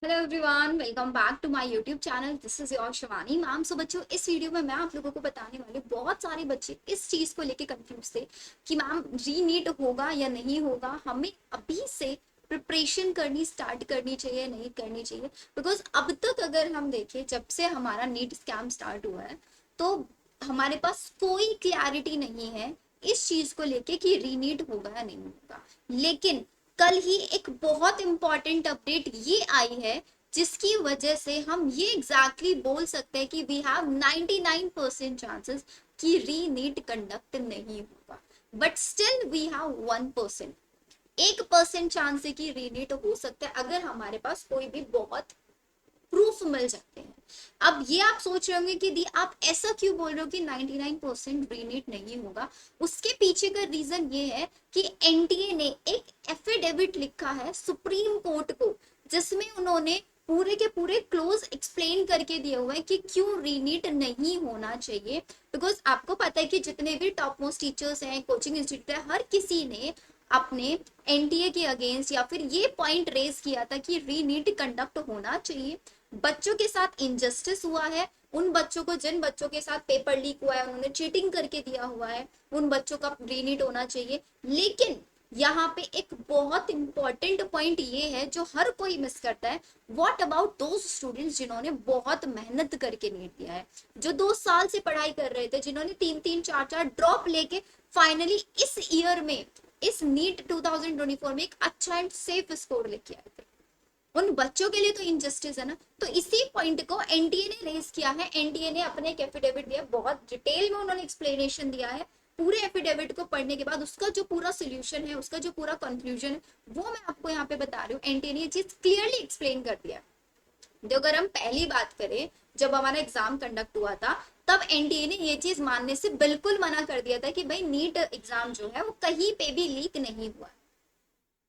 Hello everyone, welcome back to my YouTube channel. This is your Shivani ma'am. So बच्चों, इस video में मैं आप लोगों को बताने वाली हूँ, बहुत सारे बच्चे इस चीज को लेके कंफ्यूज थे कि मैम री नीट होगा या नहीं होगा, हमें अभी से प्रिपरेशन करनी स्टार्ट करनी चाहिए नहीं करनी चाहिए। बिकॉज अब तक अगर हम देखें, जब से हमारा नीट स्कैम स्टार्ट हुआ है, तो हमारे पास कोई क्लैरिटी नहीं है इस चीज को लेके कि री नीट होगा या नहीं होगा। लेकिन कल ही एक बहुत इंपॉर्टेंट अपडेट ये आई है जिसकी वजह से हम ये एग्जैक्टली बोल सकते हैं कि वी हैव 99% चांसेस कि री नीट कंडक्ट नहीं होगा। But still we have 1%, 1% chance है कि री नीट हो सकता है अगर हमारे पास कोई भी बहुत प्रूफ मिल जाते हैं। अब ये आप सोच रहे होंगे कि दी आप ऐसा क्यों बोल रहे हो कि 99% रीनीट नहीं होगा। उसके पीछे का रीजन ये है कि एनटीए ने एक एफिडेविट लिखा है सुप्रीम कोर्ट को, जिसमें उन्होंने पूरे के पूरे क्लोज एक्सप्लेन करके दिया हुआ है कि क्यों रीनीट नहीं होना चाहिए। बिकॉज आपको पता है कि जितने भी टॉप मोस्ट टीचर्स हैं, कोचिंग इंस्टीट्यूट है, हर किसी ने अपने एनटीए के अगेंस्ट या फिर ये पॉइंट रेज किया था कि रीनीट कंडक्ट होना चाहिए। बच्चों के साथ इनजस्टिस हुआ है, उन बच्चों को जिन बच्चों के साथ पेपर लीक हुआ है, उन्होंने चीटिंग करके दिया हुआ है, उन बच्चों का रीनीट होना चाहिए। लेकिन यहाँ पे एक बहुत इंपॉर्टेंट पॉइंट ये है जो हर कोई मिस करता है। व्हाट अबाउट दोज स्टूडेंट्स जिन्होंने बहुत मेहनत करके नीट दिया है, जो 2 साल से पढ़ाई कर रहे थे, जिन्होंने 3-3 4-4 ड्रॉप लेके फाइनली इस ईयर में, इस नीट 2024 में एक अच्छा एंड सेफ स्कोर लेके आए थे। उन बच्चों के लिए तो इनजस्टिस है ना। तो इसी पॉइंट को एनटीए ने रेज किया है। एनटीए ने अपने एक एफिडेविट दिया, बहुत डिटेल में उन्होंने एक्सप्लेनेशन दिया है। पूरे एफिडेविट को पढ़ने के बाद उसका जो पूरा सोल्यूशन है, उसका जो पूरा कंक्लूजन है, वो मैं आपको यहाँ पे बता रही हूँ। एनटीए ने ये चीज क्लियरली एक्सप्लेन कर दिया। जो अगर हम पहली बात करें, जब हमारा एग्जाम कंडक्ट हुआ था, तब एनटीए ने ये चीज मानने से बिल्कुल मना कर दिया था कि भाई नीट एग्जाम जो है वो कहीं पे भी लीक नहीं हुआ।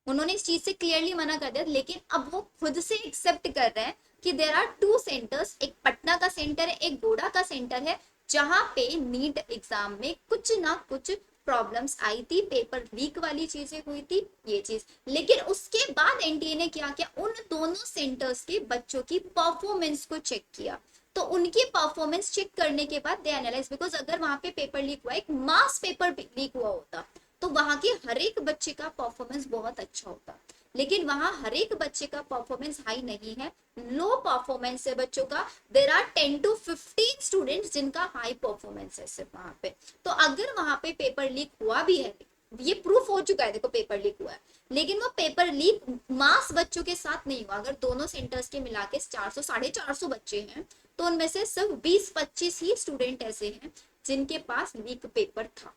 उन्होंने इस चीज से क्लियरली मना कर दिया। लेकिन अब वो खुद से एक्सेप्ट कर रहे हैं कि देर आर 2 सेंटर्स, एक पटना का सेंटर है, एक गोड़ा का सेंटर है, जहां पे नीट एग्जाम में कुछ ना कुछ प्रॉब्लम्स आई थी, पेपर लीक वाली चीजें हुई थी, ये चीज। लेकिन उसके बाद एनटीए ने क्या किया, उन दोनों सेंटर्स के बच्चों की परफॉर्मेंस को चेक किया। तो उनकी परफॉर्मेंस चेक करने के बाद दे एनालाइज, बिकॉज अगर वहां पे पेपर लीक हुआ, एक मास पेपर लीक हुआ होता, तो वहां के हर एक बच्चे का परफॉर्मेंस बहुत अच्छा होता। लेकिन वहां हर एक बच्चे का परफॉर्मेंस हाई नहीं है, लो परफॉर्मेंस है बच्चों का। देर आर 10 to 15 स्टूडेंट्स जिनका हाई परफॉर्मेंस है सिर्फ वहां पे। तो अगर वहां पे पेपर लीक हुआ भी है, ये प्रूफ हो चुका है, देखो पेपर लीक हुआ है, लेकिन वो पेपर लीक मास बच्चों के साथ नहीं हुआ। अगर दोनों सेंटर्स के मिला के 400 450 बच्चे हैं, तो उनमें से सिर्फ 20-25 ही स्टूडेंट ऐसे हैं जिनके पास लीक पेपर था,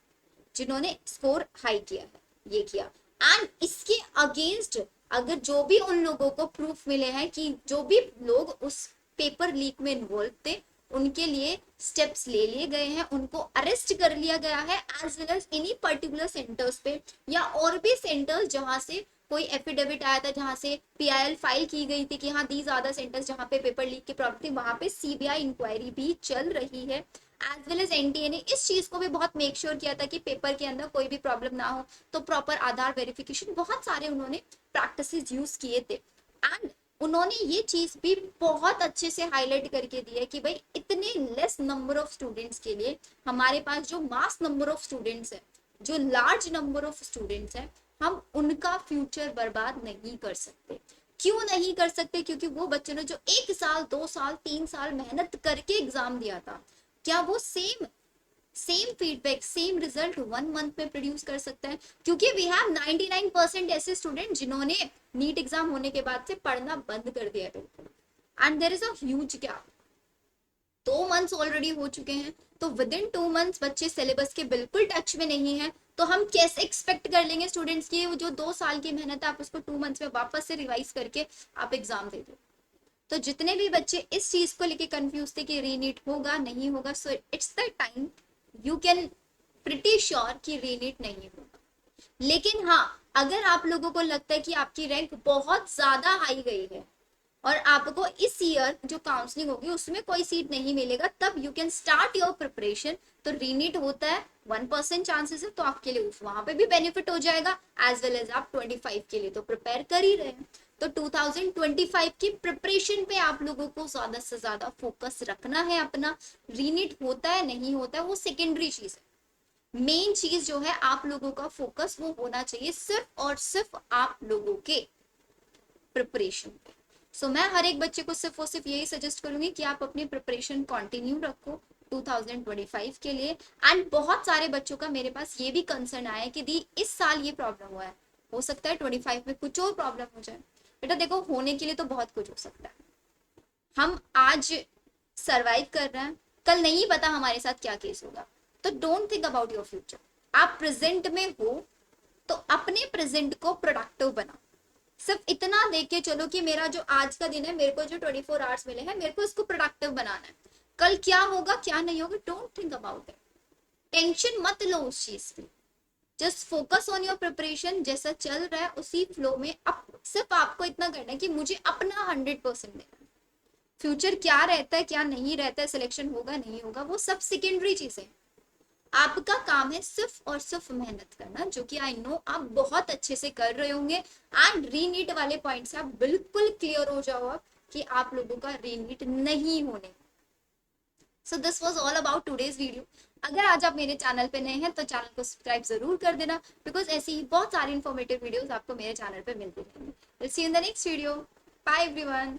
जिन्होंने स्कोर हाई किया है, ये किया। एंड इसके अगेंस्ट अगर जो भी उन लोगों को प्रूफ मिले हैं कि जो भी लोग उस पेपर लीक में इन्वॉल्व थे, उनके लिए स्टेप्स ले लिए गए हैं, उनको अरेस्ट कर लिया गया है, एज वेल एज इन्हीं पर्टिकुलर सेंटर्स पे या और भी सेंटर्स जहां से कोई एफिडेविट आया था, जहां से पीआईएल फाइल की गई थी कि हाँ दी ज्यादा सेंटर्स जहां पे पेपर लीक की प्रॉब्लम थी, वहां पे सीबीआई इंक्वायरी भी चल रही है। एज वेल एज एनटीए ने इस चीज को भी बहुत मेक श्योर किया था कि पेपर के अंदर कोई भी प्रॉब्लम ना हो। तो प्रॉपर आधार वेरिफिकेशन, बहुत सारे उन्होंने प्रैक्टिसेस यूज किए थे। एंड उन्होंने ये चीज भी बहुत अच्छे से हाईलाइट करके दी है कि भाई इतने लेस नंबर ऑफ स्टूडेंट्स के लिए हमारे पास जो मास नंबर ऑफ स्टूडेंट्स है, जो लार्ज नंबर ऑफ स्टूडेंट्स है, हम उनका फ्यूचर बर्बाद नहीं कर सकते। क्यों नहीं कर सकते? क्योंकि वो बच्चों ने जो 1 साल 2 साल 3 साल मेहनत करके एग्जाम दिया था, क्या वो same same feedback same result 1 month में प्रोड्यूस कर सकता है? क्योंकि वी हैव 99% ऐसे स्टूडेंट जिन्होंने नीट एग्जाम होने के बाद से पढ़ना बंद कर दिया बिल्कुल। And there is a huge gap, 2 months already हो चुके हैं। तो विद इन 2 मंथ्स बच्चे सिलेबस के बिल्कुल टच में नहीं है, तो हम कैसे एक्सपेक्ट कर लेंगे स्टूडेंट्स की वो जो 2 साल की मेहनत है, आप उसको 2 मंथ्स में वापस से रिवाइज करके आप एग्जाम दे दो। तो जितने भी बच्चे इस चीज को लेके कंफ्यूज थे कि रीनीट होगा नहीं होगा, so it's the time you can pretty sure कि रीनीट नहीं होगा। लेकिन हाँ, अगर आप लोगों को लगता है कि आपकी रैंक बहुत ज्यादा हाई गई है और आपको इस ईयर जो काउंसलिंग होगी उसमें कोई सीट नहीं मिलेगा, तब you can start your preparation. तो रीनीट होता है, 1% चांसेस है, तो आपके लिए वहां पे भी बेनिफिट हो जाएगा, एज वेल एज आप 25 के लिए तो प्रिपेयर कर ही रहे हैं। तो 2025 की प्रिपरेशन पे आप लोगों को ज्यादा से ज्यादा फोकस रखना है अपना। रीनीट होता है नहीं होता है वो सेकेंडरी चीज है। मेन चीज जो है आप लोगों का फोकस वो होना चाहिए सिर्फ और सिर्फ आप लोगों के प्रिपरेशन पे। सो मैं हर एक बच्चे को सिर्फ और सिर्फ यही सजेस्ट करूंगी कि आप अपनी प्रिपरेशन कंटिन्यू रखो 2025 के लिए। एंड बहुत सारे बच्चों का मेरे पास ये भी कंसर्न आया है कि दी इस साल ये प्रॉब्लम हुआ है, हो सकता है 25 में कुछ और प्रॉब्लम हो जाए। बेटा देखो, होने के लिए तो बहुत कुछ हो सकता है। हम आज सरवाइव कर रहे हैं, कल नहीं पता हमारे साथ क्या केस होगा। तो don't think about your future. आप प्रेजेंट में हो तो अपने प्रेजेंट को प्रोडक्टिव बनाओ। सिर्फ इतना देख के चलो कि मेरा जो आज का दिन है, मेरे को जो 24 आवर्स मिले हैं, मेरे को इसको प्रोडक्टिव बनाना है। कल क्या होगा क्या नहीं होगा, don't think about it. Tension मत लो उस चीज की। Just focus on your preparation, जैसा चल रहा है उसी फ्लो में। अब सिर्फ आपको इतना करना है कि मुझे अपना 100% देना है। फ्यूचर क्या रहता है क्या नहीं रहता है, सिलेक्शन होगा नहीं होगा, वो सब सेकेंडरी चीजें। आपका काम है सिर्फ और सिर्फ मेहनत करना, जो कि आई नो आप बहुत अच्छे से कर रहे होंगे। एंड रीनीट वाले पॉइंट से आप बिल्कुल क्लियर हो जाओ कि आप लोगों का रीनीट नहीं होने। So this was all about today's video. अगर आज आप मेरे चैनल पे नए हैं तो चैनल को सब्सक्राइब जरूर कर देना, बिकॉज ऐसी ही बहुत सारी इन्फॉर्मेटिव वीडियोस आपको मेरे चैनल पे मिलती रहेंगी। Will see you in the next video. Bye everyone.